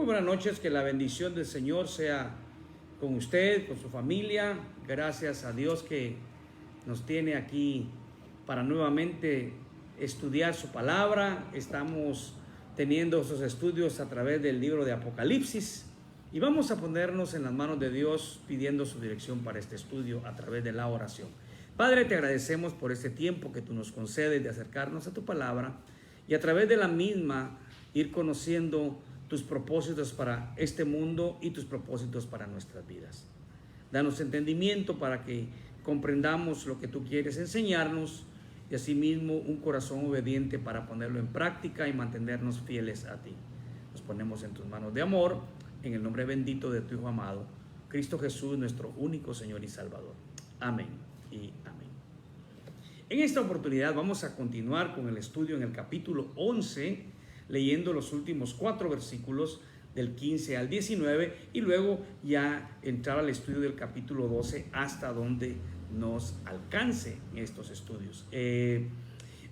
Muy buenas noches, que la bendición del Señor sea con usted, con su familia. Gracias a Dios que nos tiene aquí para nuevamente estudiar su palabra. Estamos teniendo esos estudios a través del libro de Apocalipsis y vamos a ponernos en las manos de Dios pidiendo su dirección para este estudio a través de la oración. Padre, te agradecemos por este tiempo que tú nos concedes de acercarnos a tu palabra y a través de la misma ir conociendo tus propósitos para este mundo y tus propósitos para nuestras vidas. Danos entendimiento para que comprendamos lo que tú quieres enseñarnos y asimismo un corazón obediente para ponerlo en práctica y mantenernos fieles a ti. Nos ponemos en tus manos de amor, en el nombre bendito de tu Hijo amado, Cristo Jesús, nuestro único Señor y Salvador. Amén y amén. En esta oportunidad vamos a continuar con el estudio en el capítulo 11, leyendo los últimos 4 versículos del 15 al 19 y luego ya entrar al estudio del capítulo 12 hasta donde nos alcance estos estudios.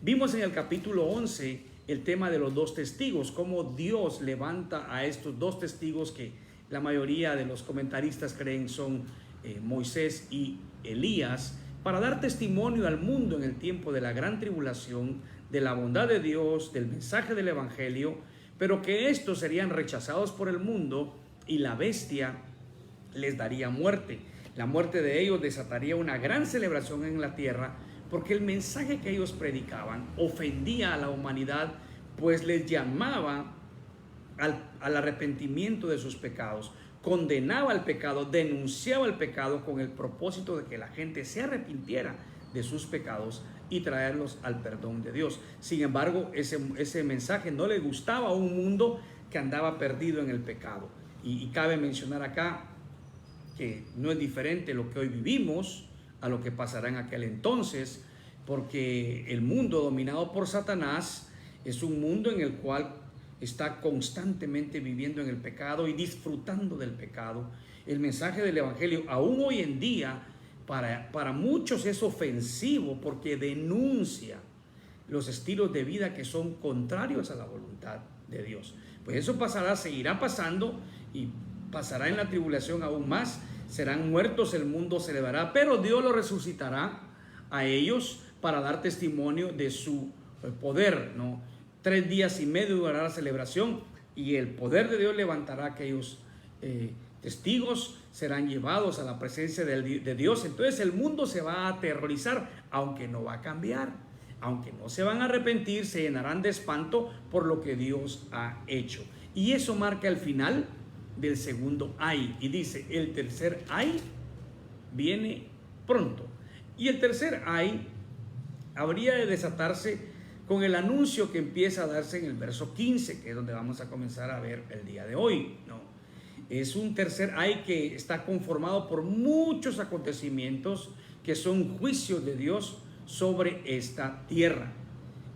Vimos en el capítulo 11 el tema de los 2 testigos, cómo Dios levanta a estos 2 testigos que la mayoría de los comentaristas creen son Moisés y Elías, para dar testimonio al mundo en el tiempo de la gran tribulación, de la bondad de Dios, del mensaje del evangelio, pero que estos serían rechazados por el mundo y la bestia les daría muerte. La muerte de ellos desataría una gran celebración en la tierra, porque el mensaje que ellos predicaban ofendía a la humanidad, pues les llamaba al arrepentimiento de sus pecados, condenaba el pecado, denunciaba el pecado con el propósito de que la gente se arrepintiera de sus pecados y traerlos al perdón de Dios. Sin embargo, ese mensaje no le gustaba a un mundo que andaba perdido en el pecado. Y cabe mencionar acá que no es diferente lo que hoy vivimos a lo que pasará en aquel entonces, porque el mundo dominado por Satanás es un mundo en el cual está constantemente viviendo en el pecado y disfrutando del pecado. El mensaje del evangelio aún hoy en día para muchos es ofensivo porque denuncia los estilos de vida que son contrarios a la voluntad de Dios. Pues eso pasará, seguirá pasando y pasará en la tribulación aún más. Serán muertos, el mundo se elevará, pero Dios los resucitará a ellos para dar testimonio de su poder, ¿no? 3 días y medio durará la celebración y el poder de Dios levantará a aquellos testigos, serán llevados a la presencia de Dios. Entonces el mundo se va a aterrorizar, aunque no va a cambiar, aunque no se van a arrepentir, se llenarán de espanto por lo que Dios ha hecho. Y eso marca el final del segundo ay, y dice: el tercer ay viene pronto. Y el tercer ay habría de desatarse con el anuncio que empieza a darse en el verso 15, que es donde vamos a comenzar a ver el día de hoy, ¿no? Es un tercer ay que está conformado por muchos acontecimientos que son juicios de Dios sobre esta tierra,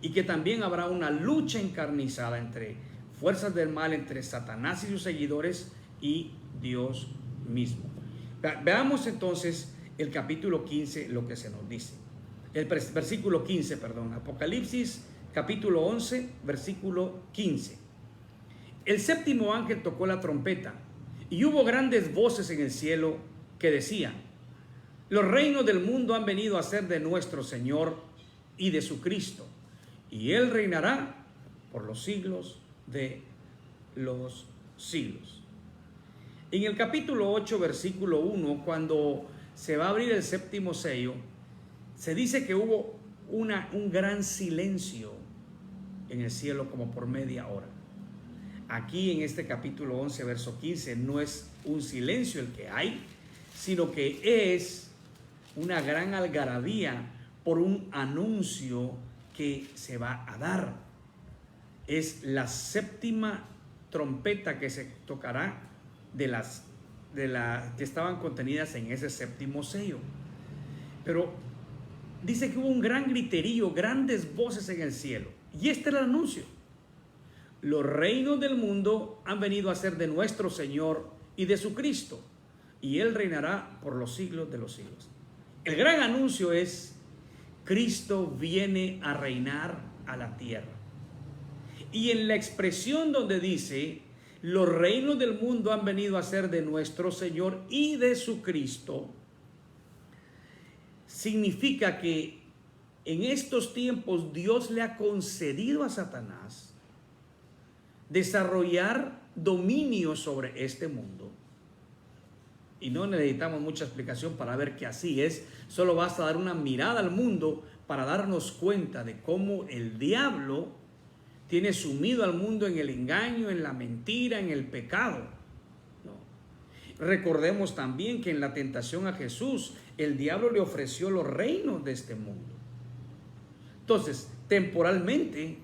y que también habrá una lucha encarnizada entre fuerzas del mal, entre Satanás y sus seguidores y Dios mismo. Veamos entonces el capítulo 15, lo que se nos dice. El versículo 15, perdón, Apocalipsis capítulo 11, versículo 15. El séptimo ángel tocó la trompeta y hubo grandes voces en el cielo que decían: los reinos del mundo han venido a ser de nuestro Señor y de su Cristo, y Él reinará por los siglos de los siglos. En el capítulo 8, versículo 1, cuando se va a abrir el séptimo sello, se dice que hubo un gran silencio en el cielo como por media hora. Aquí en este capítulo 11, verso 15, no es un silencio el que hay, sino que es una gran algarabía por un anuncio que se va a dar. Es la séptima trompeta que se tocará de las que estaban contenidas en ese séptimo sello. Pero dice que hubo un gran griterío, grandes voces en el cielo. Y este era el anuncio: los reinos del mundo han venido a ser de nuestro Señor y de su Cristo, y Él reinará por los siglos de los siglos. El gran anuncio es: Cristo viene a reinar a la tierra. Y en la expresión donde dice los reinos del mundo han venido a ser de nuestro Señor y de su Cristo, significa que en estos tiempos Dios le ha concedido a Satanás desarrollar dominio sobre este mundo. Y no necesitamos mucha explicación para ver que así es. Solo basta dar una mirada al mundo para darnos cuenta de cómo el diablo tiene sumido al mundo en el engaño, en la mentira, en el pecado. ¿No? Recordemos también que en la tentación a Jesús, el diablo le ofreció los reinos de este mundo. Entonces, temporalmente,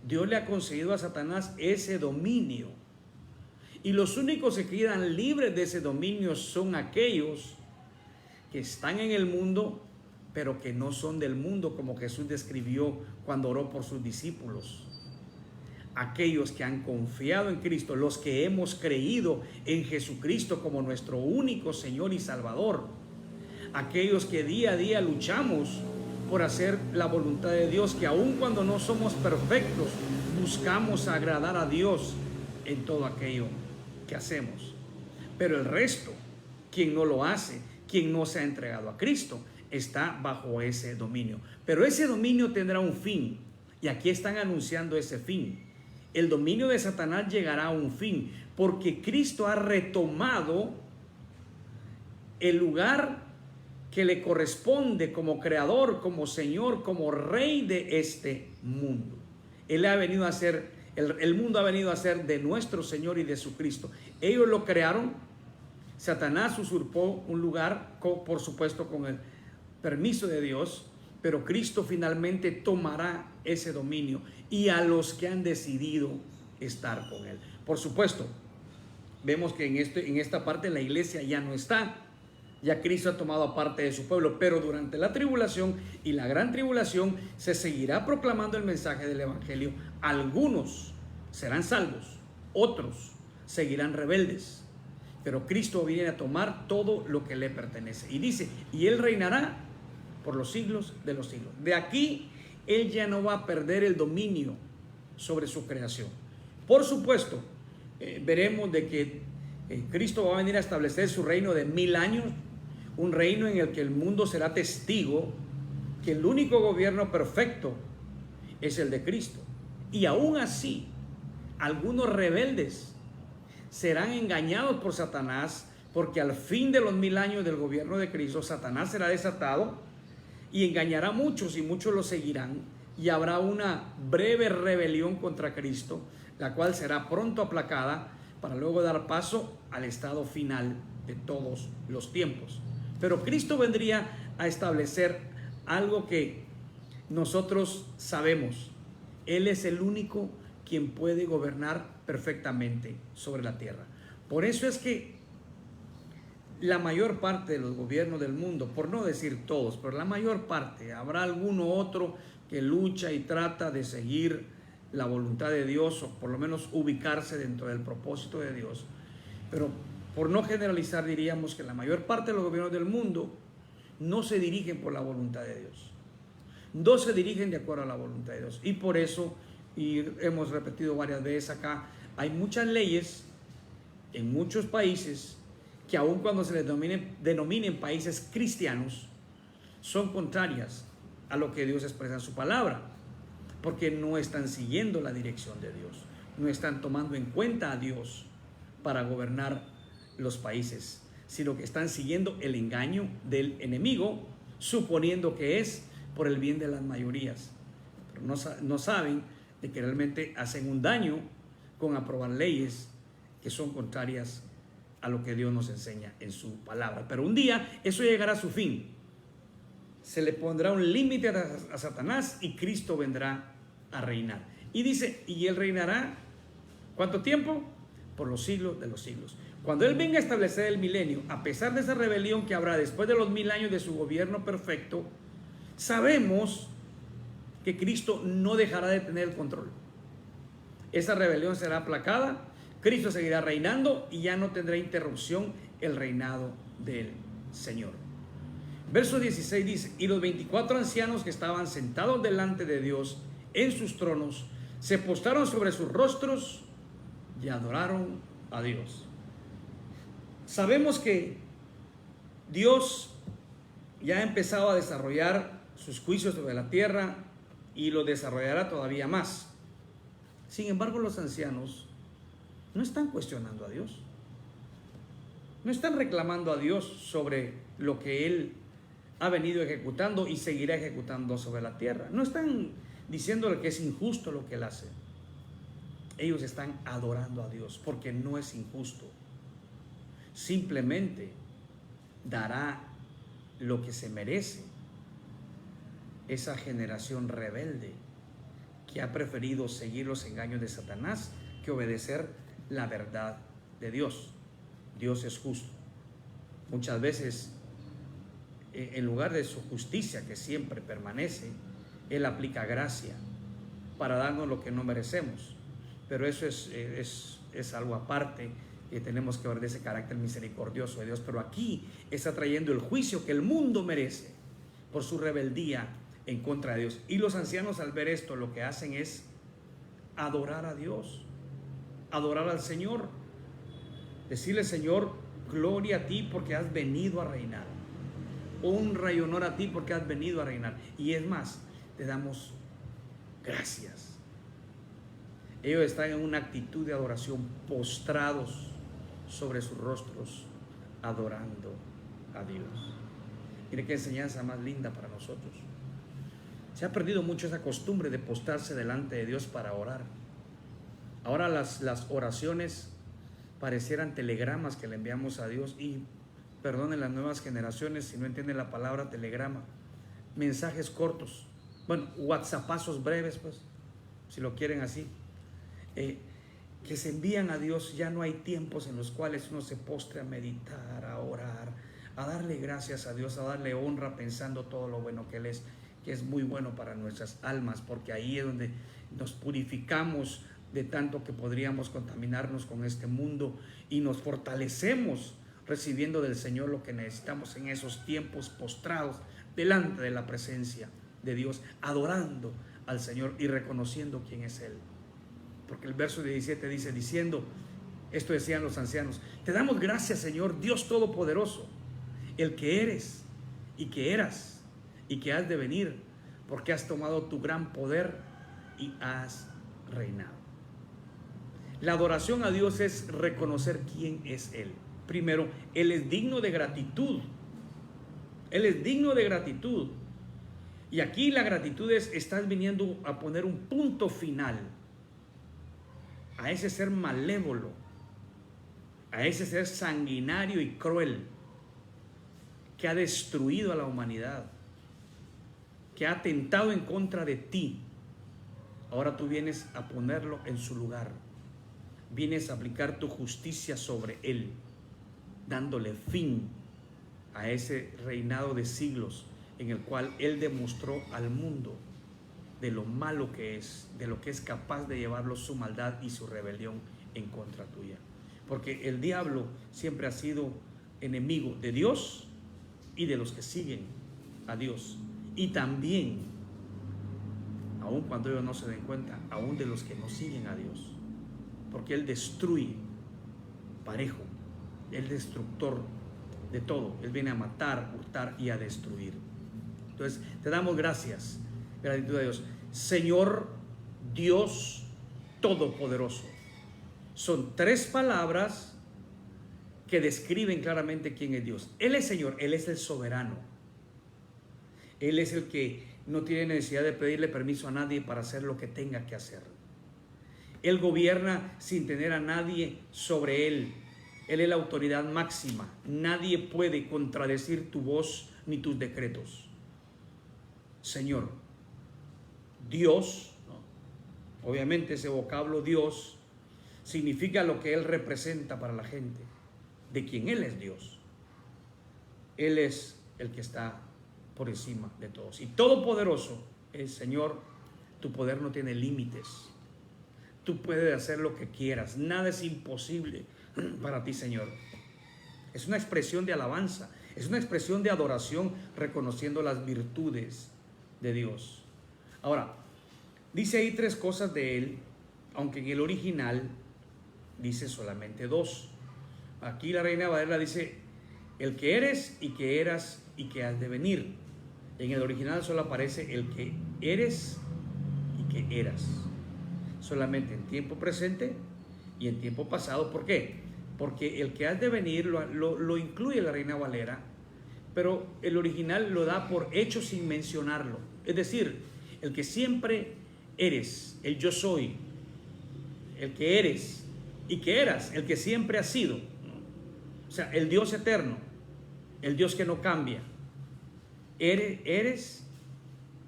Dios le ha concedido a Satanás ese dominio. Y los únicos que quedan libres de ese dominio son aquellos que están en el mundo, pero que no son del mundo, como Jesús describió cuando oró por sus discípulos. Aquellos que han confiado en Cristo, los que hemos creído en Jesucristo como nuestro único Señor y Salvador. Aquellos que día a día luchamos por hacer la voluntad de Dios, que aun cuando no somos perfectos, buscamos agradar a Dios en todo aquello que hacemos. Pero el resto, quien no lo hace, quien no se ha entregado a Cristo, está bajo ese dominio. Pero ese dominio tendrá un fin, y aquí están anunciando ese fin. El dominio de Satanás llegará a un fin, porque Cristo ha retomado el lugar que le corresponde como creador, como Señor, como Rey de este mundo. Él ha venido a ser el mundo ha venido a ser de nuestro Señor y de su Cristo. Ellos lo crearon. Satanás usurpó un lugar, por supuesto con el permiso de Dios, pero Cristo finalmente tomará ese dominio, y a los que han decidido estar con Él. Por supuesto, vemos que en esta parte la iglesia ya no está. Ya Cristo ha tomado parte de su pueblo, pero durante la tribulación y la gran tribulación se seguirá proclamando el mensaje del evangelio. Algunos serán salvos, otros seguirán rebeldes, pero Cristo viene a tomar todo lo que le pertenece. Y dice, y Él reinará por los siglos de los siglos. De aquí, Él ya no va a perder el dominio sobre su creación. Por supuesto, veremos de que Cristo va a venir a establecer su reino de 1000 años, un reino en el que el mundo será testigo que el único gobierno perfecto es el de Cristo. Y aún así, algunos rebeldes serán engañados por Satanás, porque al fin de los 1000 años del gobierno de Cristo, Satanás será desatado y engañará a muchos, y muchos lo seguirán, y habrá una breve rebelión contra Cristo, la cual será pronto aplacada para luego dar paso al estado final de todos los tiempos. Pero Cristo vendría a establecer algo que nosotros sabemos. Él es el único quien puede gobernar perfectamente sobre la tierra. Por eso es que la mayor parte de los gobiernos del mundo, por no decir todos, pero la mayor parte, habrá alguno otro que lucha y trata de seguir la voluntad de Dios, o por lo menos ubicarse dentro del propósito de Dios. Pero por no generalizar, diríamos que la mayor parte de los gobiernos del mundo no se dirigen por la voluntad de Dios. No se dirigen de acuerdo a la voluntad de Dios. Y por eso, y hemos repetido varias veces acá, hay muchas leyes en muchos países que aun cuando se les denominen países cristianos, son contrarias a lo que Dios expresa en su palabra, porque no están siguiendo la dirección de Dios, no están tomando en cuenta a Dios para gobernar los países, sino que están siguiendo el engaño del enemigo, suponiendo que es por el bien de las mayorías, pero no saben de que realmente hacen un daño con aprobar leyes que son contrarias a lo que Dios nos enseña en su palabra. Pero un día eso llegará a su fin, se le pondrá un límite a Satanás y Cristo vendrá a reinar. Y dice, y Él reinará, ¿cuánto tiempo? Por los siglos de los siglos. Cuando Él venga a establecer el milenio, a pesar de esa rebelión que habrá después de los 1000 años de su gobierno perfecto, sabemos que Cristo no dejará de tener el control. Esa rebelión será aplacada, Cristo seguirá reinando y ya no tendrá interrupción el reinado del Señor. Verso 16 dice, y los 24 ancianos que estaban sentados delante de Dios en sus tronos, se postraron sobre sus rostros y adoraron a Dios. Sabemos que Dios ya ha empezado a desarrollar sus juicios sobre la tierra y lo desarrollará todavía más. Sin embargo, los ancianos no están cuestionando a Dios. No están reclamando a Dios sobre lo que Él ha venido ejecutando y seguirá ejecutando sobre la tierra. No están diciéndole que es injusto lo que Él hace. Ellos están adorando a Dios porque no es injusto. Simplemente dará lo que se merece esa generación rebelde que ha preferido seguir los engaños de Satanás que obedecer la verdad de Dios. Dios es justo. Muchas veces, en lugar de su justicia que siempre permanece, Él aplica gracia para darnos lo que no merecemos. Pero eso es algo aparte, que tenemos que ver de ese carácter misericordioso de Dios. Pero aquí está trayendo el juicio que el mundo merece por su rebeldía en contra de Dios. Y los ancianos, al ver esto, lo que hacen es adorar a Dios, adorar al Señor, decirle: Señor, gloria a ti porque has venido a reinar, honra y honor a ti porque has venido a reinar. Y es más, te damos gracias. Ellos están en una actitud de adoración, postrados sobre sus rostros, adorando a Dios. Mire qué enseñanza más linda para nosotros. Se ha perdido mucho esa costumbre de postrarse delante de Dios para orar. Ahora las oraciones parecieran telegramas que le enviamos a Dios. Y perdonen las nuevas generaciones si no entienden la palabra telegrama. Mensajes cortos, bueno, whatsappazos breves, pues, si lo quieren así, que se envían a Dios. Ya no hay tiempos en los cuales uno se postre a meditar, a orar, a darle gracias a Dios, a darle honra, pensando todo lo bueno que Él es, que es muy bueno para nuestras almas, porque ahí es donde nos purificamos de tanto que podríamos contaminarnos con este mundo, y nos fortalecemos recibiendo del Señor lo que necesitamos en esos tiempos postrados delante de la presencia de Dios, adorando al Señor y reconociendo quién es Él. Porque el verso 17 dice, diciendo, esto decían los ancianos: te damos gracias, Señor Dios Todopoderoso, el que eres y que eras y que has de venir, porque has tomado tu gran poder y has reinado. La adoración a Dios es reconocer quién es Él. Primero, Él es digno de gratitud. Él es digno de gratitud. Y aquí la gratitud es: estás viniendo a poner un punto final a ese ser malévolo, a ese ser sanguinario y cruel que ha destruido a la humanidad, que ha atentado en contra de ti. Ahora tú vienes a ponerlo en su lugar. Vienes a aplicar tu justicia sobre él, dándole fin a ese reinado de siglos en el cual él demostró al mundo de lo malo que es, de lo que es capaz de llevarlo su maldad y su rebelión en contra tuya. Porque el diablo siempre ha sido enemigo de Dios y de los que siguen a Dios. Y también, aun cuando ellos no se den cuenta, aún de los que no siguen a Dios. Porque Él destruye parejo. Él es destructor de todo. Él viene a matar, hurtar y a destruir. Entonces, te damos gracias. Gratitud a Dios. Señor Dios Todopoderoso. Son tres palabras que describen claramente quién es Dios. Él es Señor, Él es el soberano. Él es el que no tiene necesidad de pedirle permiso a nadie para hacer lo que tenga que hacer. Él gobierna sin tener a nadie sobre Él. Él es la autoridad máxima. Nadie puede contradecir tu voz ni tus decretos. Señor, Dios, ¿no? Obviamente ese vocablo Dios significa lo que Él representa para la gente, de quien Él es Dios. Él es el que está por encima de todos. Y todopoderoso es, Señor, tu poder no tiene límites. Tú puedes hacer lo que quieras. Nada es imposible para ti, Señor. Es una expresión de alabanza. Es una expresión de adoración, reconociendo las virtudes de Dios. Ahora, dice ahí tres cosas de Él, aunque en el original dice solamente dos. Aquí la Reina Valera dice el que eres y que eras y que has de venir. En el original solo aparece el que eres y que eras, solamente en tiempo presente y en tiempo pasado. ¿Por qué? Porque el que has de venir lo incluye la Reina Valera, pero el original lo da por hecho sin mencionarlo. Es decir, el que siempre eres, el yo soy, el que eres y que eras, el que siempre has sido. O sea, el Dios eterno, el Dios que no cambia. Eres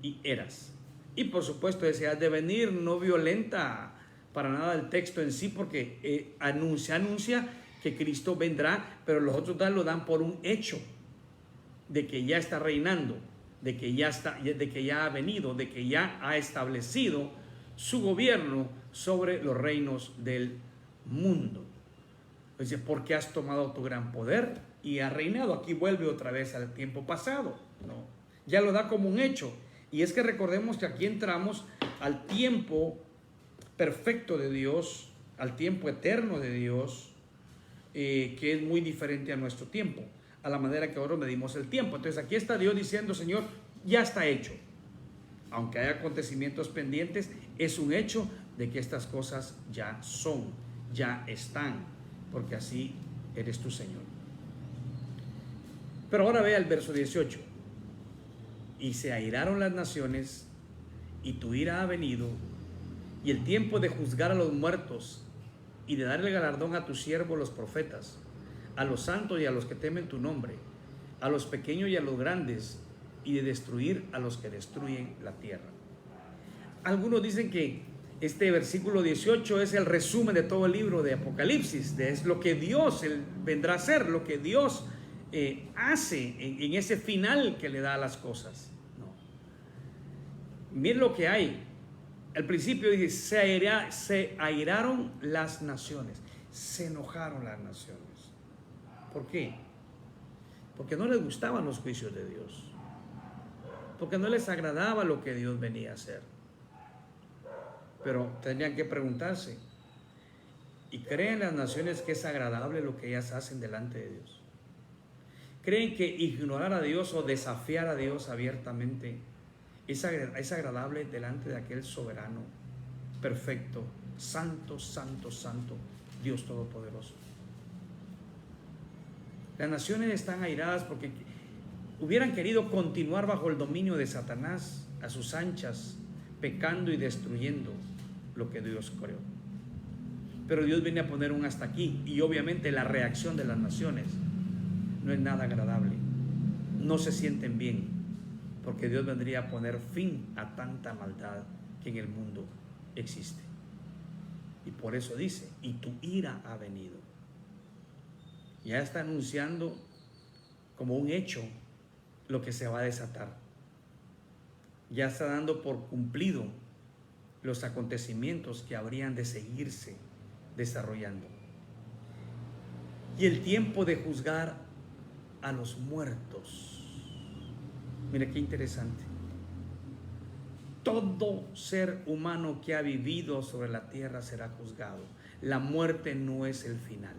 y eras. Y por supuesto, ese has de venir no violenta para nada el texto en sí, porque anuncia que Cristo vendrá, pero los otros lo dan por un hecho de que ya está reinando, de que ya ha venido, de que ya ha establecido su gobierno sobre los reinos del mundo. Dice, porque has tomado tu gran poder y has reinado. Aquí vuelve otra vez al tiempo pasado, ¿no? Ya lo da como un hecho. Y es que recordemos que aquí entramos al tiempo perfecto de Dios, al tiempo eterno de Dios, que es muy diferente a nuestro tiempo, a la manera que ahora medimos el tiempo. Entonces aquí está Dios diciendo, Señor, ya está hecho. Aunque haya acontecimientos pendientes, es un hecho de que estas cosas ya son, ya están, porque así eres tu Señor. Pero ahora vea el verso 18. Y se airaron las naciones, y tu ira ha venido, y el tiempo de juzgar a los muertos, y de darle galardón a tus siervos los profetas, a los santos y a los que temen tu nombre, a los pequeños y a los grandes, y de destruir a los que destruyen la tierra. Algunos dicen que este versículo 18 es el resumen de todo el libro de Apocalipsis, es lo que Dios vendrá a hacer, lo que Dios hace en ese final que le da a las cosas. No. Miren lo que hay. Al principio dice, se airaron las naciones, se enojaron las naciones. ¿Por qué? Porque no les gustaban los juicios de Dios, porque no les agradaba lo que Dios venía a hacer. Pero tendrían que preguntarse, ¿y creen las naciones que es agradable lo que ellas hacen delante de Dios? ¿Creen que ignorar a Dios o desafiar a Dios abiertamente es agradable delante de aquel soberano, perfecto, santo, santo, santo, Dios Todopoderoso? Las naciones están airadas porque hubieran querido continuar bajo el dominio de Satanás a sus anchas, pecando y destruyendo lo que Dios creó. Pero Dios viene a poner un hasta aquí, y obviamente la reacción de las naciones no es nada agradable. No se sienten bien, porque Dios vendría a poner fin a tanta maldad que en el mundo existe. Y por eso dice, y tu ira ha venido. Ya está anunciando como un hecho lo que se va a desatar. Ya está dando por cumplido los acontecimientos que habrían de seguirse desarrollando. Y el tiempo de juzgar a los muertos. Mire qué interesante. Todo ser humano que ha vivido sobre la tierra será juzgado. La muerte no es el final.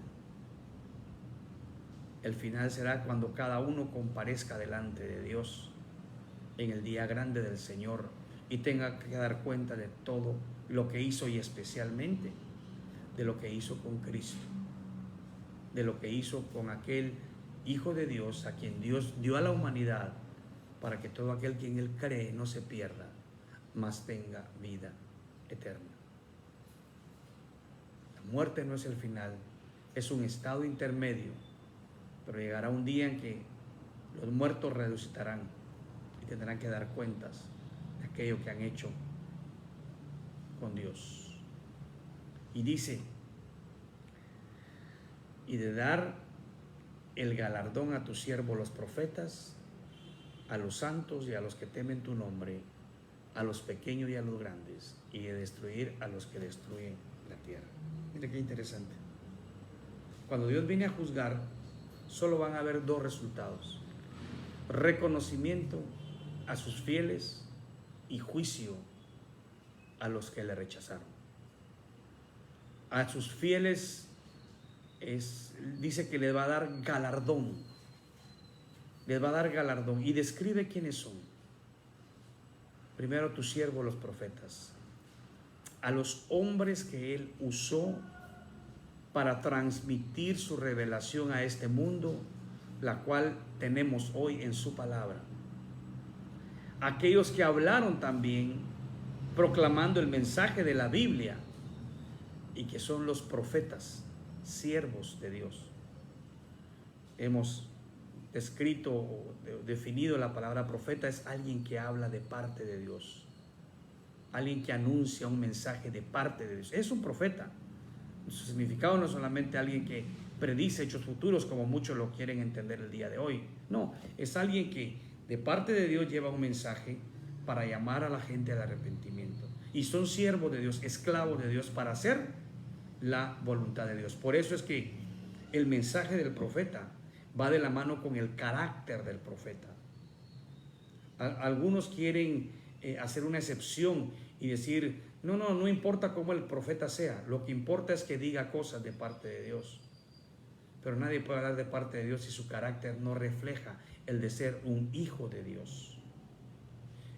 El final será cuando cada uno comparezca delante de Dios en el día grande del Señor y tenga que dar cuenta de todo lo que hizo, y especialmente de lo que hizo con Cristo, de lo que hizo con aquel Hijo de Dios a quien Dios dio a la humanidad para que todo aquel quien Él cree no se pierda, mas tenga vida eterna. La muerte no es el final, es un estado intermedio, pero llegará un día en que los muertos resucitarán y tendrán que dar cuentas de aquello que han hecho con Dios. Y dice, y de dar el galardón a tus siervos los profetas, a los santos y a los que temen tu nombre, a los pequeños y a los grandes, y de destruir a los que destruyen la tierra. Mire qué interesante. Cuando Dios viene a juzgar, solo van a haber dos resultados: reconocimiento a sus fieles y juicio a los que le rechazaron. A sus fieles dice que les va a dar galardón. Les va a dar galardón. Y describe quiénes son. Primero, tus siervos, los profetas. A los hombres que Él usó para transmitir su revelación a este mundo, la cual tenemos hoy en su palabra. Aquellos que hablaron también proclamando el mensaje de la Biblia y que son los profetas, siervos de Dios. Hemos descrito o definido la palabra profeta, es alguien que habla de parte de Dios, alguien que anuncia un mensaje de parte de Dios. Es un profeta. Su significado no es solamente alguien que predice hechos futuros como muchos lo quieren entender el día de hoy. No, es alguien que de parte de Dios lleva un mensaje para llamar a la gente al arrepentimiento. Y son siervos de Dios, esclavos de Dios para hacer la voluntad de Dios. Por eso es que el mensaje del profeta va de la mano con el carácter del profeta. Algunos quieren hacer una excepción y decir, no importa cómo el profeta sea, lo que importa es que diga cosas de parte de Dios. Pero nadie puede hablar de parte de Dios si su carácter no refleja el de ser un hijo de Dios.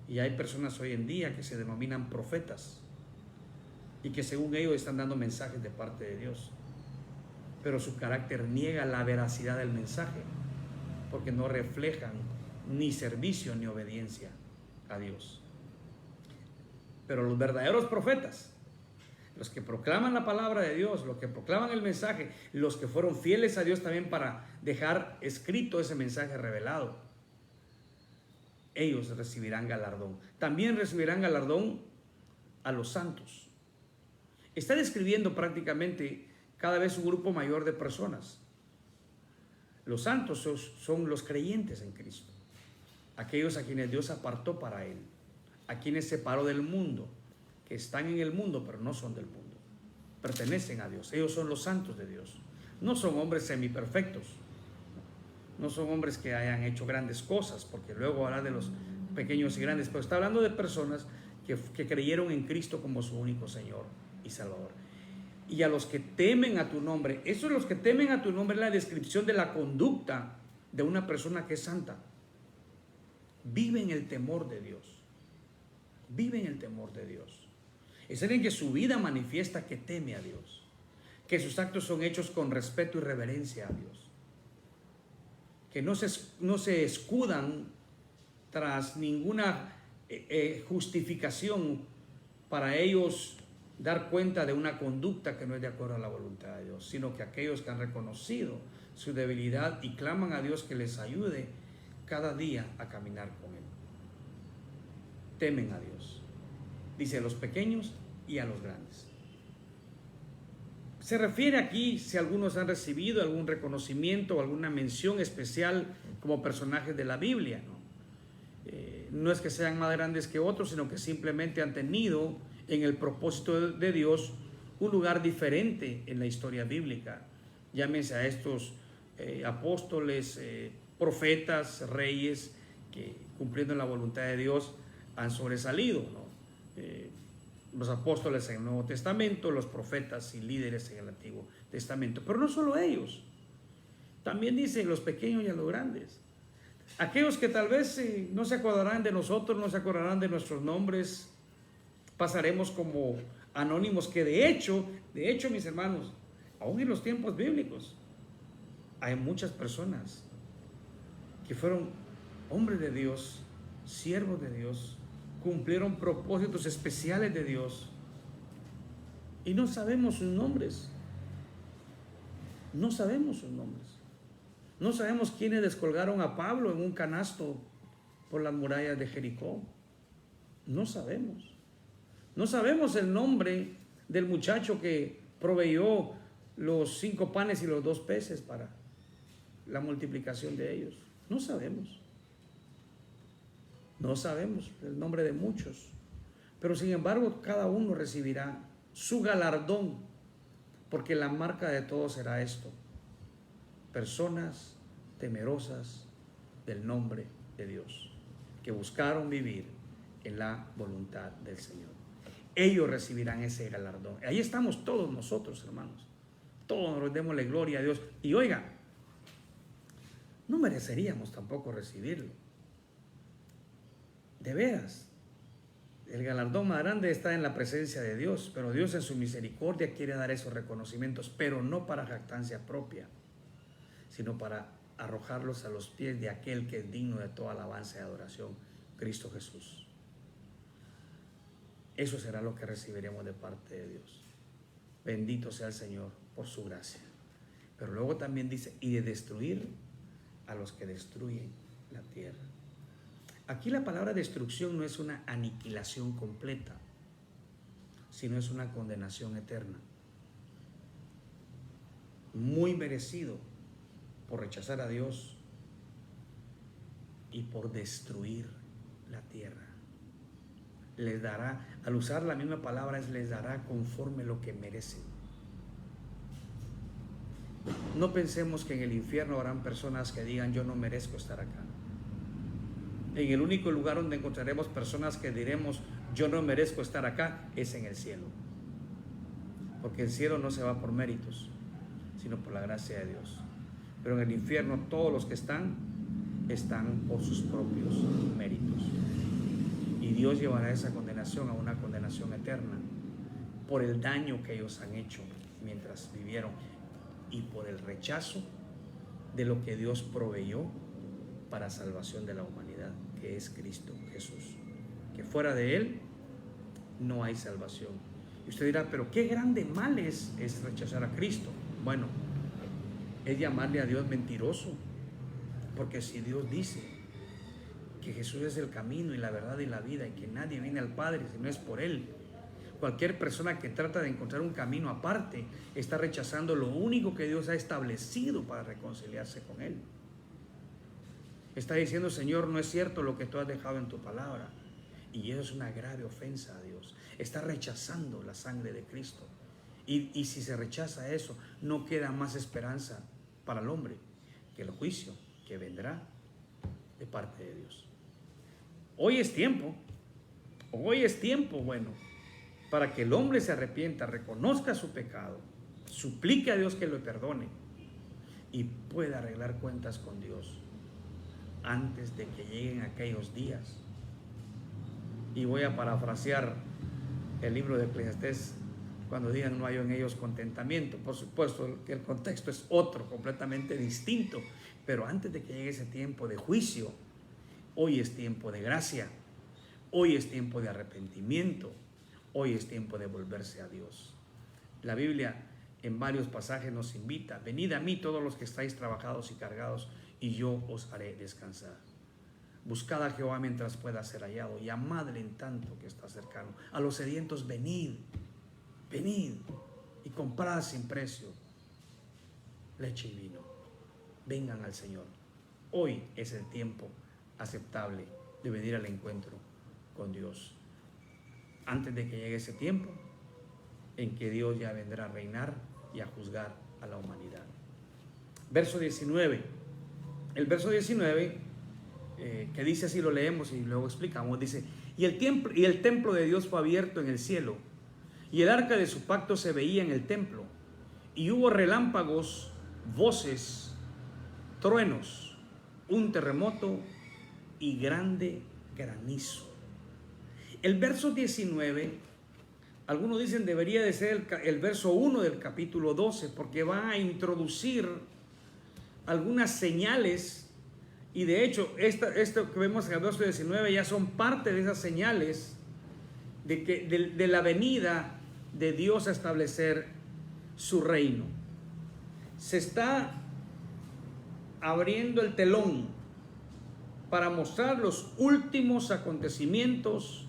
Y hay personas hoy en día que se denominan profetas y que según ellos están dando mensajes de parte de Dios, pero su carácter niega la veracidad del mensaje porque no reflejan ni servicio ni obediencia a Dios. Pero los verdaderos profetas, los que proclaman la palabra de Dios, los que proclaman el mensaje, los que fueron fieles a Dios también para dejar escrito ese mensaje revelado, ellos recibirán galardón. También recibirán galardón a los santos. Está describiendo prácticamente cada vez un grupo mayor de personas. Los santos son los creyentes en Cristo, aquellos a quienes Dios apartó para Él, a quienes separó del mundo, que están en el mundo pero no son del mundo, pertenecen a Dios. Ellos son los santos de Dios. No son hombres semiperfectos, no son hombres que hayan hecho grandes cosas, porque luego habla de los pequeños y grandes, pero está hablando de personas que creyeron en Cristo como su único Señor y Salvador. Y a los que temen a tu nombre, esos los que temen a tu nombre es la descripción de la conducta de una persona que es santa. Vive en el temor de Dios. Vive en el temor de Dios. Es alguien que su vida manifiesta que teme a Dios, que sus actos son hechos con respeto y reverencia a Dios, que no se escudan tras ninguna justificación para ellos dar cuenta de una conducta que no es de acuerdo a la voluntad de Dios, sino que aquellos que han reconocido su debilidad y claman a Dios que les ayude cada día a caminar con Él. Temen a Dios, dice, a los pequeños y a los grandes. Se refiere aquí si algunos han recibido algún reconocimiento o alguna mención especial como personajes de la Biblia, ¿no? No es que sean más grandes que otros, sino que simplemente han tenido en el propósito de Dios un lugar diferente en la historia bíblica. Llámense a estos apóstoles, profetas, reyes, que cumpliendo la voluntad de Dios han sobresalido, ¿no? Los apóstoles en el Nuevo Testamento, los profetas y líderes en el Antiguo Testamento. Pero no solo ellos, también dice los pequeños y a los grandes. Aquellos que tal vez no se acordarán de nosotros, no se acordarán de nuestros nombres, pasaremos como anónimos, que de hecho, mis hermanos, aún en los tiempos bíblicos, hay muchas personas que fueron hombres de Dios, siervos de Dios, cumplieron propósitos especiales de Dios y no sabemos sus nombres. No sabemos sus nombres. No sabemos quiénes descolgaron a Pablo en un canasto por las murallas de Jericó. No sabemos. No sabemos el nombre del muchacho que proveyó los 5 panes y los 2 peces para la multiplicación de ellos. No sabemos. No sabemos el nombre de muchos. Pero sin embargo, cada uno recibirá su galardón, porque la marca de todos será esto: personas temerosas del nombre de Dios, que buscaron vivir en la voluntad del Señor. ellos recibirán ese galardón. Ahí estamos todos nosotros, hermanos. Todos nos démosle gloria a Dios. Y oiga, no mereceríamos tampoco recibirlo. De veras. El galardón más grande está en la presencia de Dios, pero Dios en su misericordia quiere dar esos reconocimientos, pero no para jactancia propia, sino para arrojarlos a los pies de aquel que es digno de toda alabanza y adoración, Cristo Jesús. Eso será lo que recibiremos de parte de Dios. Bendito sea el Señor por su gracia. Pero luego también dice, y de destruir a los que destruyen la tierra. Aquí la palabra destrucción no es una aniquilación completa, sino es una condenación eterna. Muy merecido por rechazar a Dios y por destruir la tierra. Les dará, al usar la misma palabra, les dará conforme lo que merecen. No pensemos que en el infierno habrán personas que digan, yo no merezco estar acá. En el único lugar donde encontraremos personas que diremos, yo no merezco estar acá, es en el cielo. Porque el cielo no se va por méritos, sino por la gracia de Dios. Pero en el infierno todos los que están por sus propios méritos. Y Dios llevará esa condenación a una condenación eterna por el daño que ellos han hecho mientras vivieron y por el rechazo de lo que Dios proveyó para salvación de la humanidad, que es Cristo Jesús, que fuera de Él no hay salvación. Y usted dirá, pero qué grande mal es rechazar a Cristo. Bueno, es llamarle a Dios mentiroso, porque si Dios dice que Jesús es el camino y la verdad y la vida y que nadie viene al Padre si no es por Él, cualquier persona que trata de encontrar un camino aparte está rechazando lo único que Dios ha establecido para reconciliarse con Él. Está diciendo, Señor, no es cierto lo que tú has dejado en tu palabra. Y eso es una grave ofensa a Dios. Está rechazando la sangre de Cristo. Y si se rechaza eso, no queda más esperanza para el hombre que el juicio que vendrá de parte de Dios. Hoy es tiempo, bueno, para que el hombre se arrepienta, reconozca su pecado, suplique a Dios que lo perdone y pueda arreglar cuentas con Dios antes de que lleguen aquellos días. Y voy a parafrasear el libro de Eclesiastés cuando digan no hay en ellos contentamiento. Por supuesto que el contexto es otro, completamente distinto, pero antes de que llegue ese tiempo de juicio, hoy es tiempo de gracia, hoy es tiempo de arrepentimiento, hoy es tiempo de volverse a Dios. La Biblia en varios pasajes nos invita, venid a mí todos los que estáis trabajados y cargados, y yo os haré descansar. Buscad a Jehová mientras pueda ser hallado, y amadle en tanto que está cercano. A los sedientos, venid y comprad sin precio leche y vino. Vengan al Señor. Hoy es el tiempo aceptable de venir al encuentro con Dios. Antes de que llegue ese tiempo en que Dios ya vendrá a reinar y a juzgar a la humanidad. Verso 19. El verso 19, que dice así, lo leemos y luego explicamos, dice, y el templo de Dios fue abierto en el cielo, y el arca de su pacto se veía en el templo, y hubo relámpagos, voces, truenos, un terremoto y grande granizo. El verso 19, algunos dicen debería de ser el verso 1 del capítulo 12, porque va a introducir algunas señales, y de hecho esto que vemos en el verso 19 ya son parte de esas señales de la venida de Dios a establecer su reino. Se está abriendo el telón para mostrar los últimos acontecimientos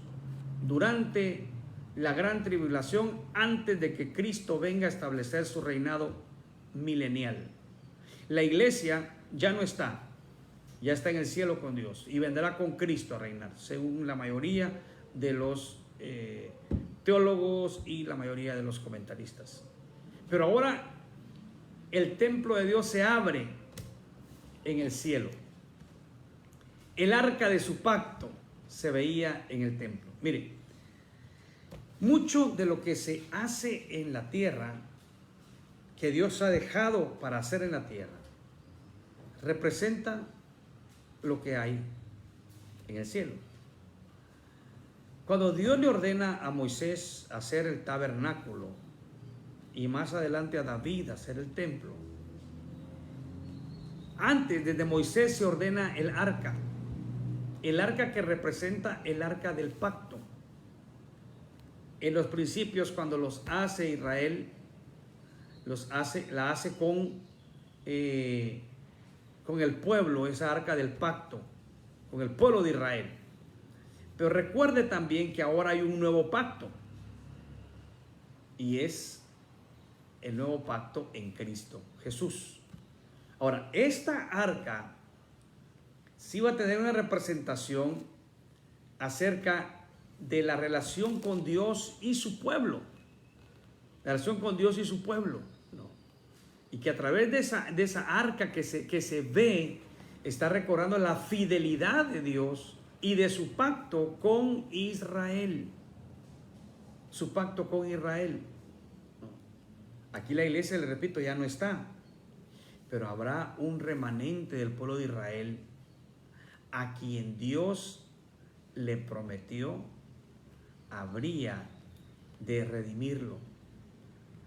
durante la gran tribulación, antes de que Cristo venga a establecer su reinado milenial. La iglesia ya no está, ya está en el cielo con Dios y vendrá con Cristo a reinar, según la mayoría de los teólogos y la mayoría de los comentaristas. Pero ahora el templo de Dios se abre en el cielo. El arca de su pacto se veía en el templo. Mire, Mucho de lo que se hace en la tierra, que Dios ha dejado para hacer en la tierra, representa lo que hay en el cielo. Cuando Dios le ordena a Moisés hacer el tabernáculo y más adelante a David hacer el templo, antes, desde Moisés, se ordena el arca que representa el arca del pacto. En los principios, cuando los hace Israel, la hace con el pueblo, esa arca del pacto, con el pueblo de Israel. Pero recuerde también que ahora hay un nuevo pacto, y es el nuevo pacto en Cristo Jesús. Ahora, esta arca sí va a tener una representación acerca de la relación con Dios y su pueblo. La relación con Dios y su pueblo, ¿no? Y que a través de esa arca que se ve, está recordando la fidelidad de Dios y de su pacto con Israel. Su pacto con Israel. Aquí la iglesia, le repito, ya no está. Pero habrá un remanente del pueblo de Israel a quien Dios le prometió habría de redimirlo,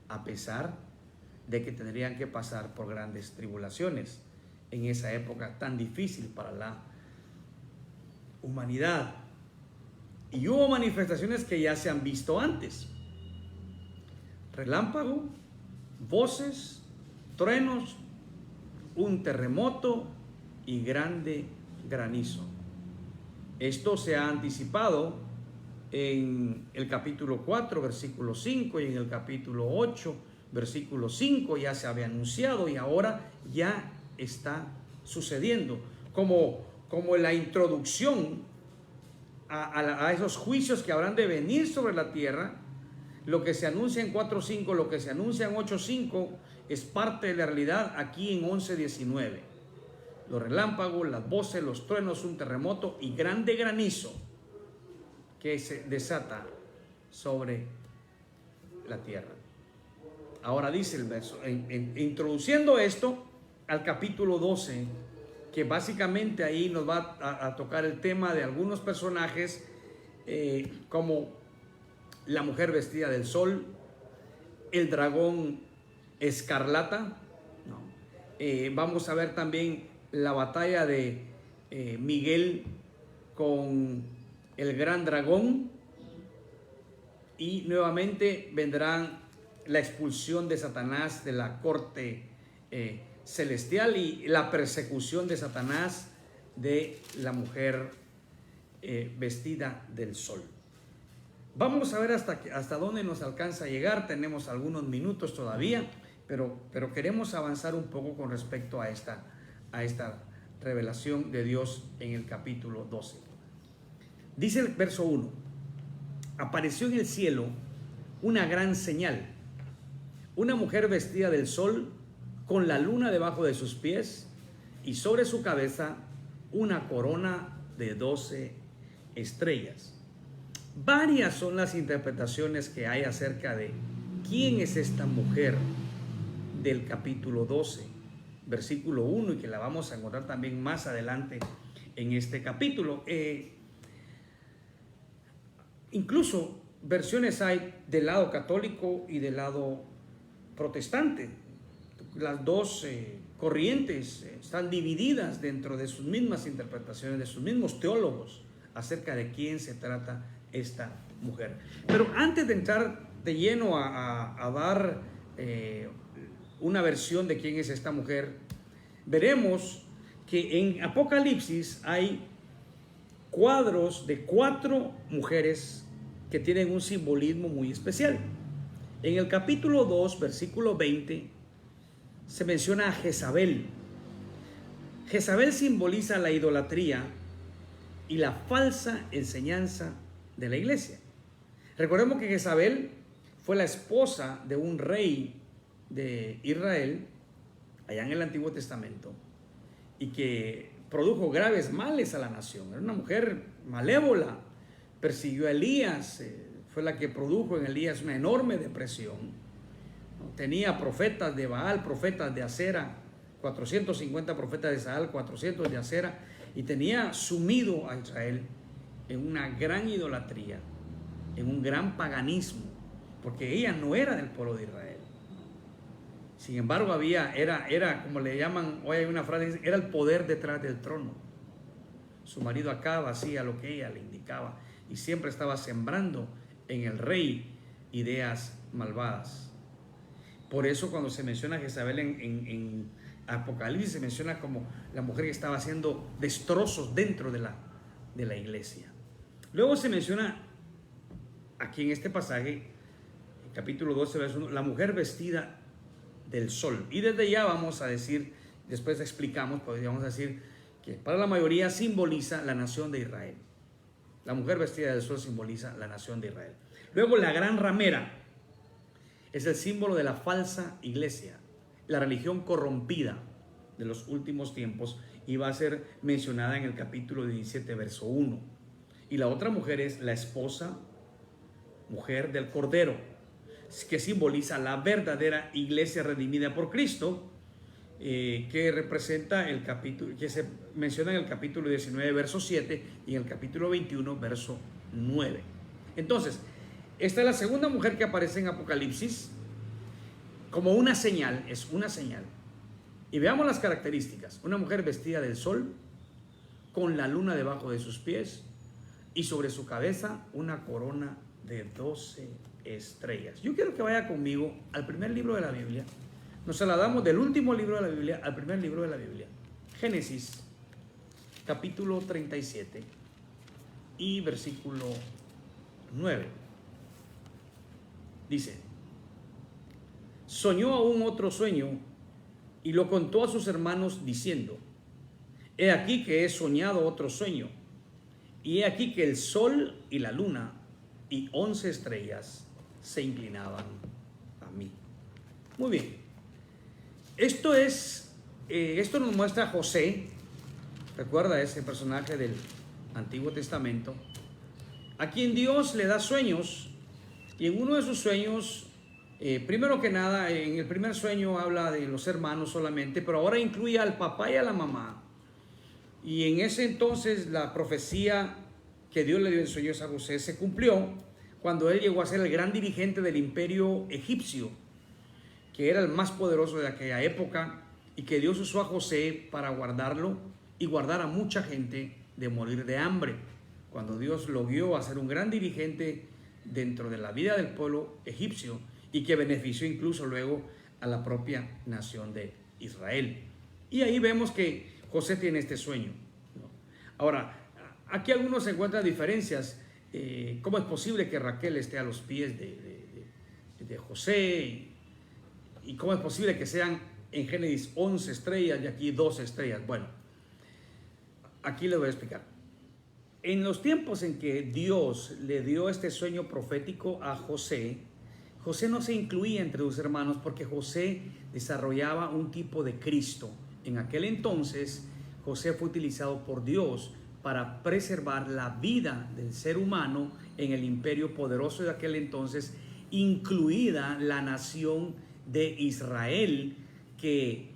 a pesar de que tendrían que pasar por grandes tribulaciones en esa época tan difícil para la humanidad. Y hubo manifestaciones que ya se han visto antes: relámpago, voces, truenos, un terremoto y grande granizo. Esto se ha anticipado en el capítulo 4, versículo 5, y en el capítulo 8, versículo 5, ya se había anunciado y ahora ya está sucediendo. Como la introducción a esos juicios que habrán de venir sobre la tierra. Lo que se anuncia en 4.5, lo que se anuncia en 8.5 es parte de la realidad aquí en 11.19. Los relámpagos, las voces, los truenos, un terremoto y grande granizo que se desata sobre la tierra. Ahora dice el verso, introduciendo esto al capítulo 12, que básicamente ahí nos va a tocar el tema de algunos personajes como la mujer vestida del sol, el dragón escarlata, ¿no? Vamos a ver también la batalla de Miguel con el gran dragón, y nuevamente vendrán la expulsión de Satanás de la corte celestial y la persecución de Satanás de la mujer vestida del sol. Vamos a ver hasta dónde nos alcanza a llegar. Tenemos algunos minutos todavía, pero queremos avanzar un poco con respecto a esta revelación de Dios en el capítulo 12. Dice el verso 1: apareció en el cielo una gran señal, una mujer vestida del sol, con la luna debajo de sus pies, y sobre su cabeza una corona de 12 estrellas. Varias son las interpretaciones que hay acerca de quién es esta mujer del capítulo 12, versículo 1, y que la vamos a encontrar también más adelante en este capítulo. Incluso versiones hay del lado católico y del lado protestante. Las dos corrientes están divididas dentro de sus mismas interpretaciones, de sus mismos teólogos, acerca de quién se trata esta mujer. Pero antes de entrar de lleno a dar una versión de quién es esta mujer, veremos que en Apocalipsis hay cuadros de 4 mujeres que tienen un simbolismo muy especial. En el capítulo 2, versículo 20, se menciona a Jezabel. Jezabel simboliza la idolatría y la falsa enseñanza de la iglesia. Recordemos que Jezabel fue la esposa de un rey de Israel allá en el Antiguo Testamento, y que produjo graves males a la nación. Era una mujer malévola, persiguió a Elías, fue la que produjo en Elías una enorme depresión. Tenía profetas de Baal, profetas de Acera, 450 profetas de Baal, 400 de Acera, y tenía sumido a Israel en una gran idolatría, en un gran paganismo, porque ella no era del pueblo de Israel. Sin embargo, era como le llaman, hoy hay una frase, era el poder detrás del trono. Su marido Acab hacía lo que ella le indicaba y siempre estaba sembrando en el rey ideas malvadas. Por eso cuando se menciona a Jezabel en Apocalipsis, se menciona como la mujer que estaba haciendo destrozos dentro de la iglesia. Luego se menciona aquí en este pasaje, capítulo 12, verso 1, la mujer vestida del sol. Y desde ya vamos a decir, después explicamos, podríamos decir que para la mayoría simboliza la nación de Israel. La mujer vestida del sol simboliza la nación de Israel. Luego la gran ramera es el símbolo de la falsa iglesia, la religión corrompida de los últimos tiempos, y va a ser mencionada en el capítulo 17, verso 1. Y la otra mujer es la esposa, mujer del Cordero, que simboliza la verdadera iglesia redimida por Cristo, que representa el capítulo, que se menciona en el capítulo 19, verso 7, y en el capítulo 21, verso 9. Entonces, esta es la segunda mujer que aparece en Apocalipsis como una señal, es una señal. Y veamos las características. Una mujer vestida del sol, con la luna debajo de sus pies, y sobre su cabeza una corona de 12 estrellas. Yo quiero que vaya conmigo al primer libro de la Biblia. Nos trasladamos del último libro de la Biblia al primer libro de la Biblia. Génesis, capítulo 37 y versículo 9. Dice: soñó aún otro sueño y lo contó a sus hermanos diciendo: he aquí que he soñado otro sueño, y he aquí que el sol y la luna y 11 estrellas se inclinaban a mí. Muy bien. Esto nos muestra a José. Recuerda ese personaje del Antiguo Testamento, a quien Dios le da sueños, y en uno de sus sueños, primero que nada, en el primer sueño habla de los hermanos solamente, pero ahora incluye al papá y a la mamá. Y en ese entonces la profecía que Dios le dio en sueños a José se cumplió cuando él llegó a ser el gran dirigente del imperio egipcio, que era el más poderoso de aquella época, y que Dios usó a José para guardarlo y guardar a mucha gente de morir de hambre. Cuando Dios lo guió a ser un gran dirigente dentro de la vida del pueblo egipcio, y que benefició incluso luego a la propia nación de Israel. Y ahí vemos que José tiene este sueño. Ahora, aquí algunos encuentran diferencias. ¿Cómo es posible que Raquel esté a los pies de José? ¿Y cómo es posible que sean en Génesis 11 estrellas y aquí 12 estrellas? Bueno, aquí les voy a explicar. En los tiempos en que Dios le dio este sueño profético a José, José no se incluía entre sus hermanos porque José desarrollaba un tipo de Cristo. En aquel entonces, José fue utilizado por Dios para preservar la vida del ser humano en el imperio poderoso de aquel entonces, incluida la nación de Israel, que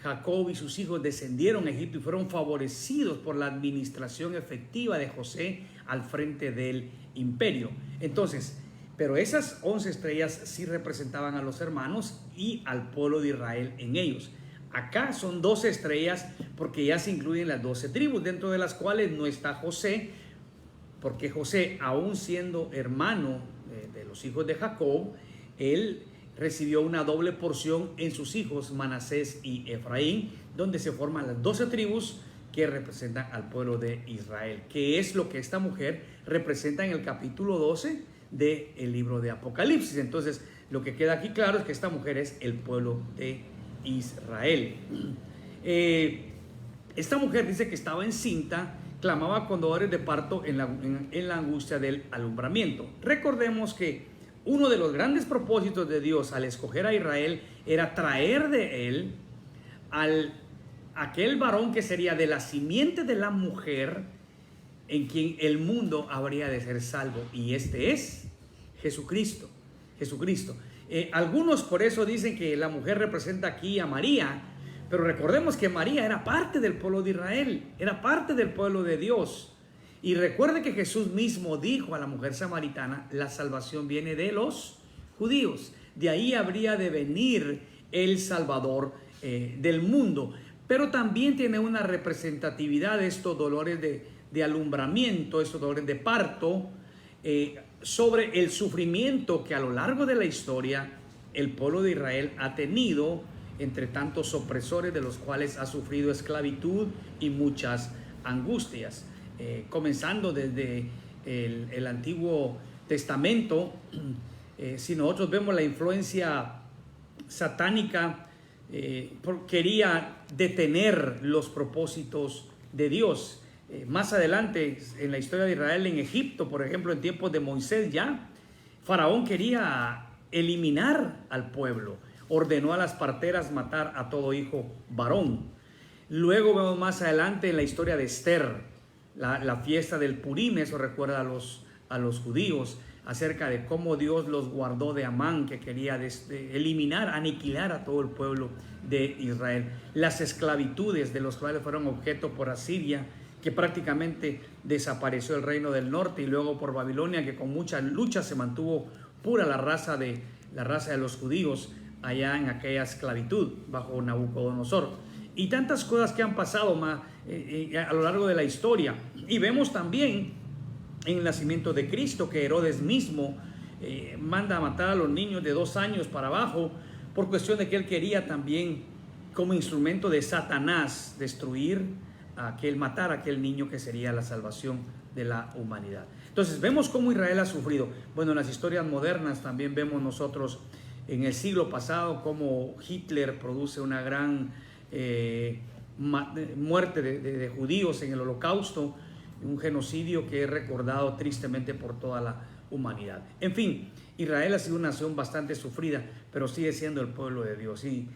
Jacob y sus hijos descendieron a Egipto y fueron favorecidos por la administración efectiva de José al frente del imperio. Entonces, pero esas 11 estrellas sí representaban a los hermanos y al pueblo de Israel en ellos. Acá son 12 estrellas porque ya se incluyen las 12 tribus, dentro de las cuales no está José, porque José, aún siendo hermano de los hijos de Jacob, él recibió una doble porción en sus hijos Manasés y Efraín, donde se forman las 12 tribus que representan al pueblo de Israel, que es lo que esta mujer representa en el capítulo 12 del libro de Apocalipsis. Entonces, lo que queda aquí claro es que esta mujer es el pueblo de Israel. Esta mujer dice que estaba encinta, clamaba con dolores de parto en la angustia del alumbramiento. Recordemos que uno de los grandes propósitos de Dios al escoger a Israel era traer de él aquel varón que sería de la simiente de la mujer, en quien el mundo habría de ser salvo, y este es Jesucristo. Jesucristo. Algunos por eso dicen que la mujer representa aquí a María, pero recordemos que María era parte del pueblo de Israel, era parte del pueblo de Dios. Y recuerde que Jesús mismo dijo a la mujer samaritana: la salvación viene de los judíos. De ahí habría de venir el Salvador del mundo. Pero también tiene una representatividad estos dolores de alumbramiento, estos dolores de parto, sobre el sufrimiento que a lo largo de la historia el pueblo de Israel ha tenido entre tantos opresores, de los cuales ha sufrido esclavitud y muchas angustias. Comenzando desde el Antiguo Testamento, si nosotros vemos la influencia satánica, quería detener los propósitos de Dios. Más adelante en la historia de Israel, en Egipto, por ejemplo, en tiempos de Moisés, ya Faraón quería eliminar al pueblo, ordenó a las parteras matar a todo hijo varón. Luego vemos más adelante en la historia de Esther, la fiesta del Purim. Eso recuerda a los judíos acerca de cómo Dios los guardó de Amán, que quería eliminar, aniquilar a todo el pueblo de Israel. Las esclavitudes de los cuales fueron objeto por Asiria, que prácticamente desapareció el reino del norte, y luego por Babilonia, que con mucha lucha se mantuvo pura la raza de los judíos allá en aquella esclavitud bajo Nabucodonosor. Y tantas cosas que han pasado a lo largo de la historia. Y vemos también en el nacimiento de Cristo que Herodes mismo manda a matar a los niños de 2 años para abajo, por cuestión de que él quería también, como instrumento de Satanás, matar a aquel niño que sería la salvación de la humanidad. Entonces vemos cómo Israel ha sufrido. Bueno, en las historias modernas también vemos nosotros en el siglo pasado cómo Hitler produce una gran muerte de judíos en el Holocausto, un genocidio que es recordado tristemente por toda la humanidad. En fin, Israel ha sido una nación bastante sufrida, pero sigue siendo el pueblo de Dios. Y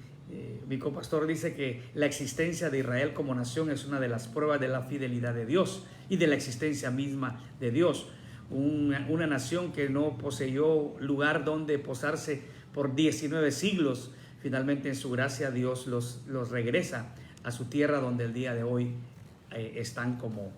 mi copastor dice que la existencia de Israel como nación es una de las pruebas de la fidelidad de Dios y de la existencia misma de Dios. Una nación que no poseyó lugar donde posarse por 19 siglos, finalmente en su gracia Dios los regresa a su tierra, donde el día de hoy están como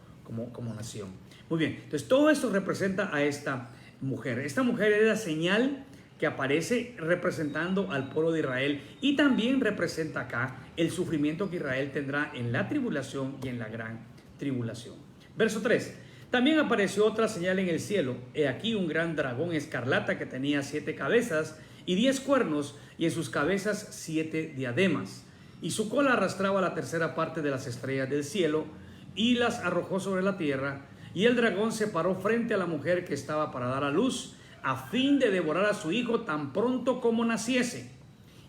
nación. Muy bien, entonces todo esto representa a esta mujer. Esta mujer es la señal que aparece representando al pueblo de Israel, y también representa acá el sufrimiento que Israel tendrá en la tribulación y en la gran tribulación. Verso 3. También apareció otra señal en el cielo. He aquí un gran dragón escarlata que tenía 7 cabezas y 10 cuernos, y en sus cabezas 7 diademas. Y su cola arrastraba la tercera parte de las estrellas del cielo y las arrojó sobre la tierra. Y el dragón se paró frente a la mujer que estaba para dar a luz, a fin de devorar a su hijo tan pronto como naciese.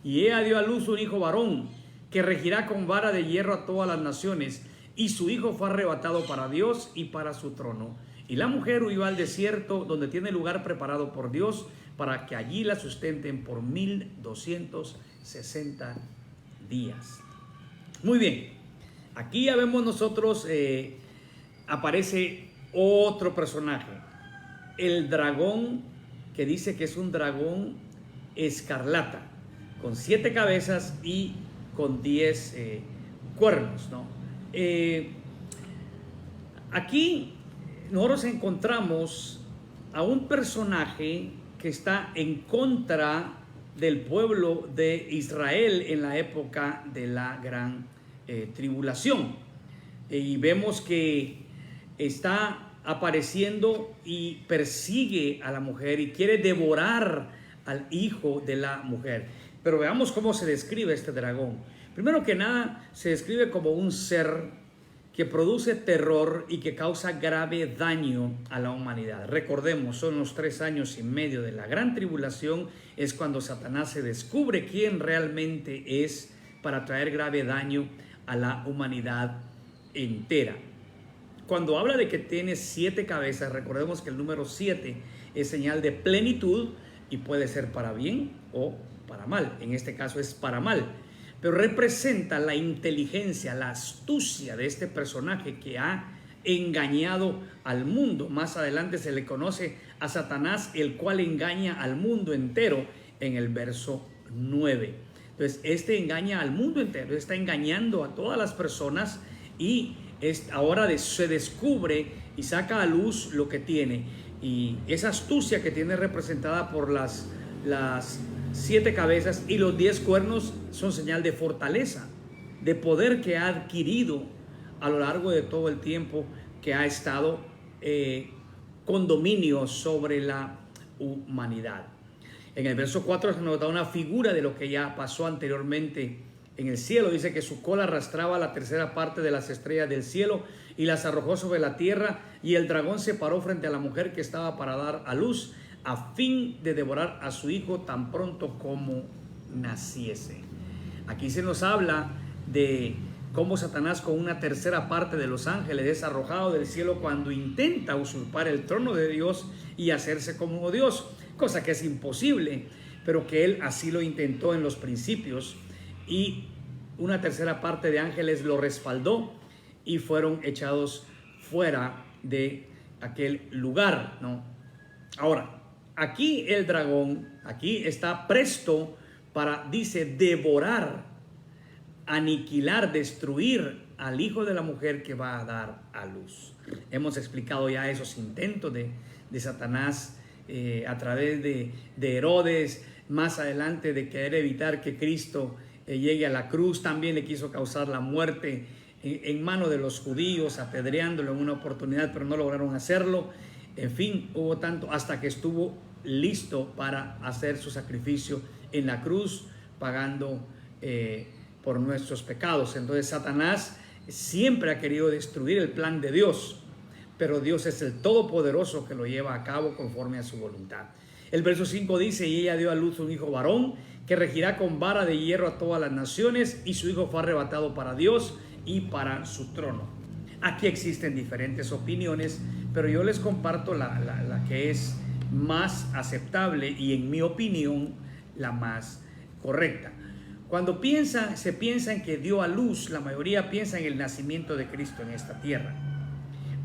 Y ella dio a luz un hijo varón, que regirá con vara de hierro a todas las naciones, y su hijo fue arrebatado para Dios y para su trono. Y la mujer huyó al desierto, donde tiene lugar preparado por Dios, para que allí la sustenten por 1260 días. Muy bien, aquí ya vemos nosotros, aparece otro personaje, el dragón, que dice que es un dragón escarlata, con 7 cabezas y con 10 cuernos, ¿no? Aquí nosotros encontramos a un personaje que está en contra del pueblo de Israel en la época de la gran tribulación. Y vemos que está apareciendo y persigue a la mujer y quiere devorar al hijo de la mujer. Pero veamos cómo se describe este dragón. Primero que nada, se describe como un ser que produce terror y que causa grave daño a la humanidad. Recordemos, son los 3 años y medio de la gran tribulación, es cuando Satanás se descubre quién realmente es, para traer grave daño a la humanidad entera. Cuando habla de que tiene 7 cabezas, recordemos que el número 7 es señal de plenitud y puede ser para bien o para mal. En este caso es para mal, pero representa la inteligencia, la astucia de este personaje que ha engañado al mundo. Más adelante se le conoce a Satanás, el cual engaña al mundo entero, en el verso 9. Entonces, este engaña al mundo entero, está engañando a todas las personas, y ahora se descubre y saca a luz lo que tiene. Y esa astucia que tiene representada por las 7 cabezas y los 10 cuernos son señal de fortaleza, de poder que ha adquirido a lo largo de todo el tiempo que ha estado con dominio sobre la humanidad. En el verso 4 se nos da una figura de lo que ya pasó anteriormente en el cielo. Dice que su cola arrastraba la tercera parte de las estrellas del cielo y las arrojó sobre la tierra, y el dragón se paró frente a la mujer que estaba para dar a luz, a fin de devorar a su hijo tan pronto como naciese. Aquí se nos habla de cómo Satanás, con una tercera parte de los ángeles, es arrojado del cielo cuando intenta usurpar el trono de Dios y hacerse como Dios, cosa que es imposible, pero que él así lo intentó en los principios, y una tercera parte de ángeles lo respaldó y fueron echados fuera de aquel lugar, ¿no? Ahora, aquí el dragón, aquí está presto para, dice, devorar, aniquilar, destruir al hijo de la mujer que va a dar a luz. Hemos explicado ya esos intentos de Satanás a través de Herodes, más adelante de querer evitar que Cristo llegue a la cruz. También le quiso causar la muerte en mano de los judíos, apedreándolo en una oportunidad, pero no lograron hacerlo. En fin, hubo tanto hasta que estuvo listo para hacer su sacrificio en la cruz, pagando por nuestros pecados. Entonces Satanás siempre ha querido destruir el plan de Dios, pero Dios es el Todopoderoso que lo lleva a cabo conforme a su voluntad. El verso 5 dice: y ella dio a luz un hijo varón, que regirá con vara de hierro a todas las naciones, y su hijo fue arrebatado para Dios y para su trono. Aquí existen diferentes opiniones, pero yo les comparto la que es más aceptable y, en mi opinión, la más correcta. Cuando se piensa en que dio a luz, la mayoría piensa en el nacimiento de Cristo en esta tierra,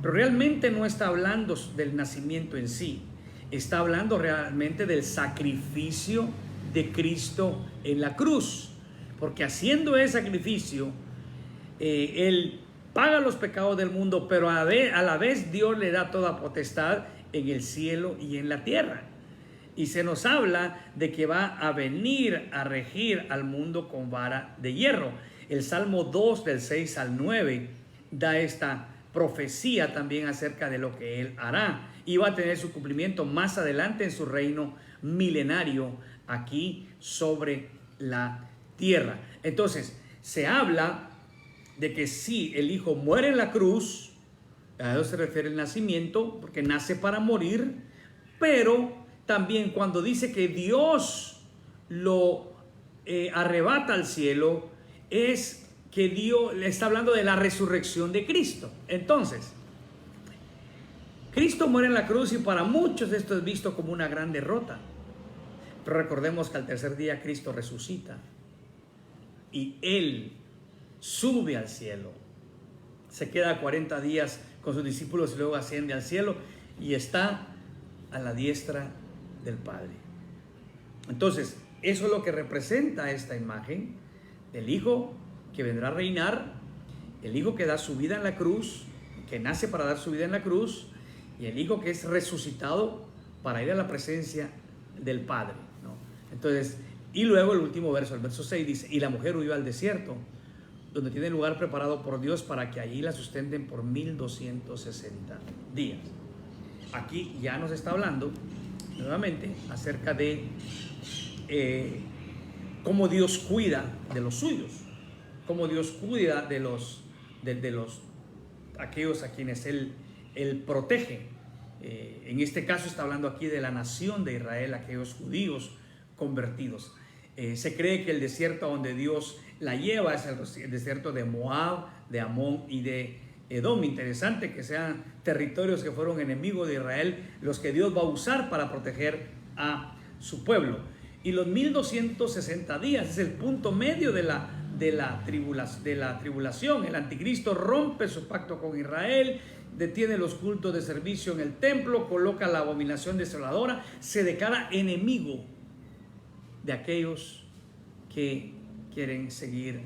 pero realmente no está hablando del nacimiento en sí, está hablando realmente del sacrificio de Cristo en la cruz, porque haciendo ese sacrificio, Él paga los pecados del mundo, pero a la vez Dios le da toda potestad en el cielo y en la tierra. Y se nos habla de que va a venir a regir al mundo con vara de hierro. El Salmo 2 del 6 al 9 da esta profecía también acerca de lo que Él hará, y va a tener su cumplimiento más adelante en su reino milenario aquí sobre la tierra. Entonces se habla de que sí, el Hijo muere en la cruz, a eso se refiere el nacimiento, porque nace para morir, pero también cuando dice que Dios lo arrebata al cielo, es que Dios le está hablando de la resurrección de Cristo. Entonces, Cristo muere en la cruz, y para muchos esto es visto como una gran derrota, pero recordemos que al tercer día Cristo resucita y Él sube al cielo, se queda 40 días con sus discípulos y luego asciende al cielo y está a la diestra del Padre. Entonces, eso es lo que representa esta imagen del Hijo que vendrá a reinar, el Hijo que da su vida en la cruz, que nace para dar su vida en la cruz, y el Hijo que es resucitado para ir a la presencia del Padre, ¿no? Entonces, y luego el último verso, el verso 6 dice: y la mujer huyó al desierto, donde tiene lugar preparado por Dios para que allí la sustenten por 1260 días. Aquí ya nos está hablando nuevamente acerca de cómo Dios cuida de los suyos, cómo Dios cuida de aquellos a quienes Él protege. En este caso está hablando aquí de la nación de Israel, aquellos judíos convertidos. Se cree que el desierto donde Dios la lleva es el desierto de Moab, de Amón y de Edom. Interesante que sean territorios que fueron enemigos de Israel los que Dios va a usar para proteger a su pueblo. Y los 1260 días es el punto medio de la tribulación. El anticristo rompe su pacto con Israel, detiene los cultos de servicio en el templo, coloca la abominación desoladora, se declara enemigo de aquellos que quieren seguir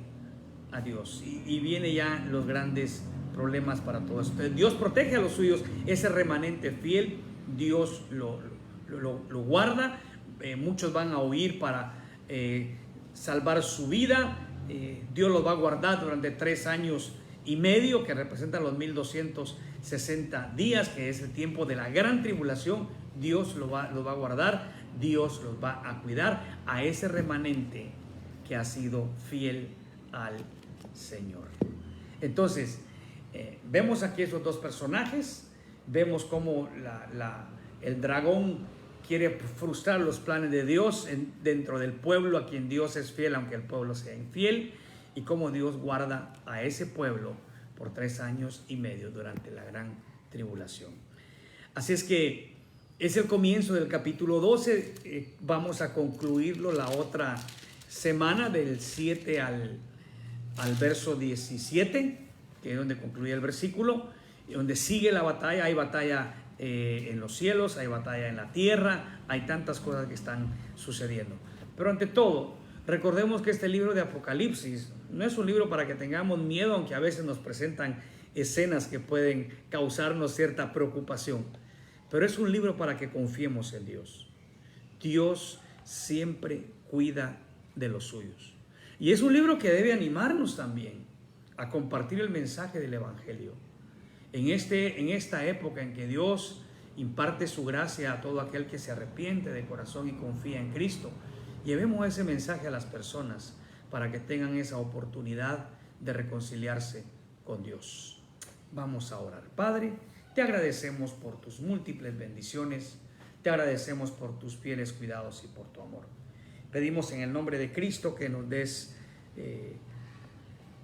a Dios. Y viene ya los grandes problemas para todos. Dios protege a los suyos, ese remanente fiel, Dios lo guarda. Muchos van a huir para salvar su vida. Dios los va a guardar durante 3 años y medio, que representan los 1260 días, que es el tiempo de la gran tribulación. Dios los va a guardar, Dios los va a cuidar a ese remanente que ha sido fiel al Señor. Entonces, vemos aquí esos dos personajes, vemos cómo el dragón quiere frustrar los planes de Dios dentro del pueblo a quien Dios es fiel, aunque el pueblo sea infiel, y cómo Dios guarda a ese pueblo por 3 años y medio durante la gran tribulación. Así es que es el comienzo del capítulo 12. Vamos a concluirlo la otra semana, del 7 al verso 17, que es donde concluye el versículo, y donde sigue la batalla. Hay batalla en los cielos, hay batalla en la tierra, hay tantas cosas que están sucediendo. Pero ante todo, recordemos que este libro de Apocalipsis no es un libro para que tengamos miedo, aunque a veces nos presentan escenas que pueden causarnos cierta preocupación. Pero es un libro para que confiemos en Dios. Dios siempre cuida de los suyos. Y es un libro que debe animarnos también a compartir el mensaje del Evangelio. En esta época en que Dios imparte su gracia a todo aquel que se arrepiente de corazón y confía en Cristo, llevemos ese mensaje a las personas para que tengan esa oportunidad de reconciliarse con Dios. Vamos a orar. Padre, te agradecemos por tus múltiples bendiciones, te agradecemos por tus fieles cuidados y por tu amor. Pedimos en el nombre de Cristo que nos des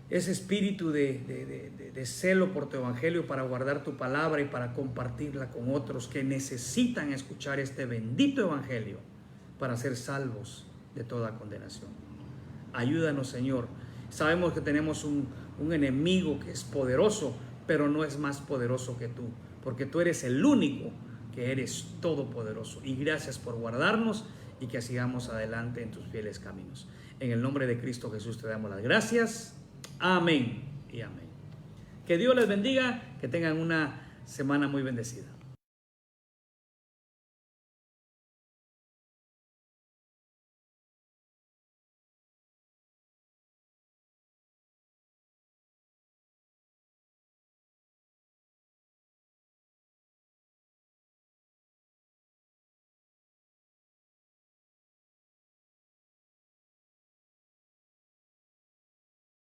ese espíritu de celo por tu evangelio, para guardar tu palabra y para compartirla con otros que necesitan escuchar este bendito evangelio para ser salvos de toda condenación. Ayúdanos, Señor. Sabemos que tenemos un enemigo que es poderoso, pero no es más poderoso que tú, porque tú eres el único que eres todopoderoso. Y gracias por guardarnos y que sigamos adelante en tus fieles caminos. En el nombre de Cristo Jesús te damos las gracias. Amén y amén. Que Dios les bendiga, que tengan una semana muy bendecida.